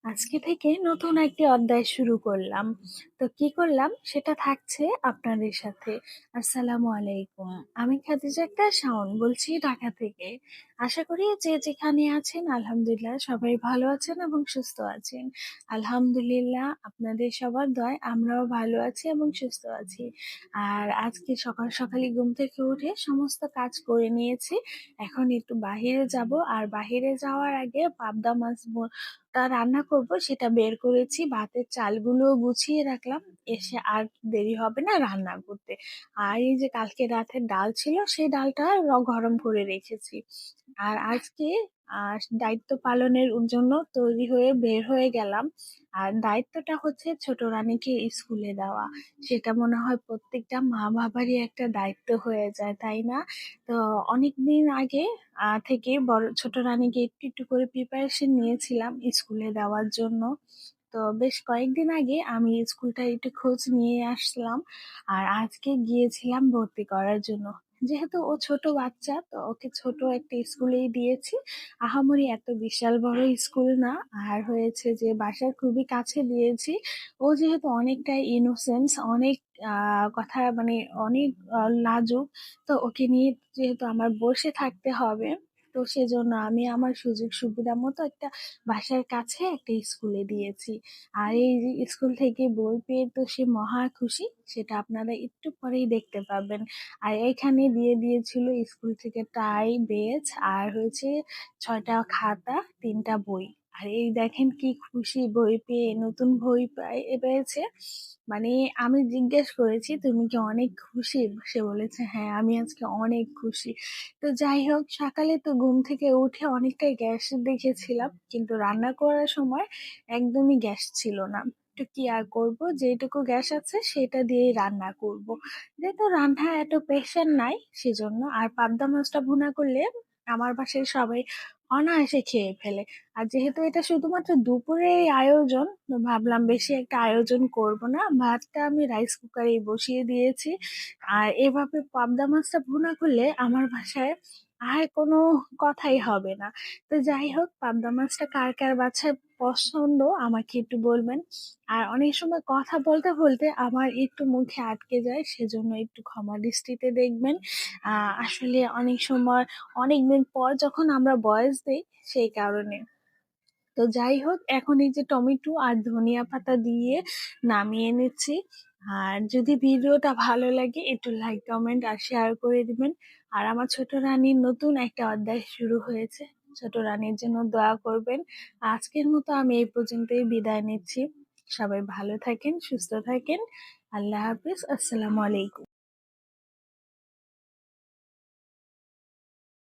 আজকে থেকে নতুন একটি অধ্যায় শুরু করলাম। তো কি করলাম সেটা থাকছে আপনাদের সাথে। আসসালামু আলাইকুম। আমি খাদিজা আক্তার শাওন বলছি ঢাকা থেকে। আশা করি যে যেখানে আছেন আলহামদুলিল্লাহ সবাই ভালো আছেন এবং সুস্থ আছেন। আলহামদুলিল্লাহ আপনাদের সবার দয়ায় আমরাও ভালো আছি এবং সুস্থ আছি। আর আজকে সকাল সকালই ঘুম থেকে উঠে সমস্ত কাজ করে নিয়েছি। এখন একটু বাহিরে যাব, আর বাহিরে যাওয়ার আগে পাবদা মাছ রান্না করব সেটা বের করেছি, ভাতের চালগুলো গুছিয়ে রাখলাম। এসে আর দেরি হবে না রান্না করতে। আর এই যে কালকে রাতের ডাল ছিল সেই ডালটা গরম করে রেখেছি। আর আজকে দায়িত্ব পালনের জন্য তৈরি হয়ে বের হয়ে গেলাম। আর দায়িত্বটা হচ্ছে ছোট রানীকে স্কুলে দেওয়া। সেটা মনে হয় প্রত্যেকটা মা বাবারই একটা দায়িত্ব হয়ে যায়, তাই না? তো অনেকদিন আগে থেকে বড় ছোট রানীকে একটু একটু করে প্রিপারেশন নিয়েছিলাম স্কুলে দেওয়ার জন্য। তো বেশ কয়েকদিন আগে আমি স্কুলটা একটু খোঁজ নিয়ে আসলাম। আর আজকে গিয়েছিলাম ভর্তি করার জন্য। যেহেতু ও ছোট বাচ্চা, তো ওকে ছোট একটা স্কুলেই দিয়েছি। আহামরি এত বিশাল বড় স্কুল না। আর হয়েছে যে বাসার খুবই কাছে দিয়েছি। ও যেহেতু অনেকটাই ইনোসেন্স, অনেক কথা মানে অনেক লাজুক। তো ওকে নিয়ে যেহেতু আমার বসে থাকতে হবে, তো সেজন্য আমি আমার সুযোগ সুবিধা মতো একটা বাসার কাছে একটা স্কুলে দিয়েছি। আর এই যে স্কুল থেকে বই পেয়ে তো সে মহা খুশি, সেটা আপনারা একটু পরেই দেখতে পাবেন। আর এখানে দিয়ে দিয়েছিল স্কুল থেকে টাই, বেজ, আর হয়েছে 6টা খাতা, 3টা বই। আর এই দেখেন কি খুশি বই পেয়ে, নতুন বই পেয়েছে। মানে আমি জিজ্ঞেস করেছি তুমি কি অনেক খুশি? সে বলেছে হ্যাঁ আমি আজকে অনেক খুশি। তো যাই হোক, সকালে তো ঘুম থেকে উঠে অনেকটাই গ্যাস দেখেছিলাম, কিন্তু রান্না করার সময় একদমই গ্যাস ছিল না। তো কি আর করব, যেটুকু গ্যাস আছে সেটা দিয়েই রান্না করব। যেহেতু রান্না এত প্রেশার নাই সেজন্য। আর পাবদা মাছটা ভুনা করলে আমার বাসায় সবাই অনায়াসে খেয়ে ফেলে। আর যেহেতু এটা শুধুমাত্র দুপুরের আয়োজন, তো ভাবলাম বেশি একটা আয়োজন করব না, ভাতটা আমি রাইস কুকারে বসিয়ে দিয়েছি। আর এভাবে পাবদা মাছটা ভুনা করলে আমার বাসায় আর কোনো কথাই হবে না। তো যাই হোক, পাবদা মাছটা কার কার বাসায় পছন্দ আমাকে একটু বলবেন। আর অনেক সময় কথা বলতে বলতে আমার একটু মুখে আটকে যায়, সেজন্য একটু ক্ষমা দৃষ্টিতে দেখবেন। আসলে অনেক সময় অনেকদিন পর যখন আমরা ভয়েস দিই, সেই কারণে। তো যাই হোক, এখন এই যে টমেটো আর ধনিয়া পাতা দিয়ে নামিয়ে নিচ্ছি। আর যদি ভিডিওটা ভালো লাগে একটু লাইক, কমেন্ট আর শেয়ার করে দিবেন। আর আমার ছোট রানীর নতুন একটা অধ্যায় শুরু হয়েছে, ছোট রানীর জন্য দোয়া করবেন। আজকের মতো আমি এই পর্যন্তই বিদায় নিচ্ছি। সবাই ভালো থাকেন, সুস্থ থাকেন। আল্লাহ হাফিজ, আসসালামু আলাইকুম।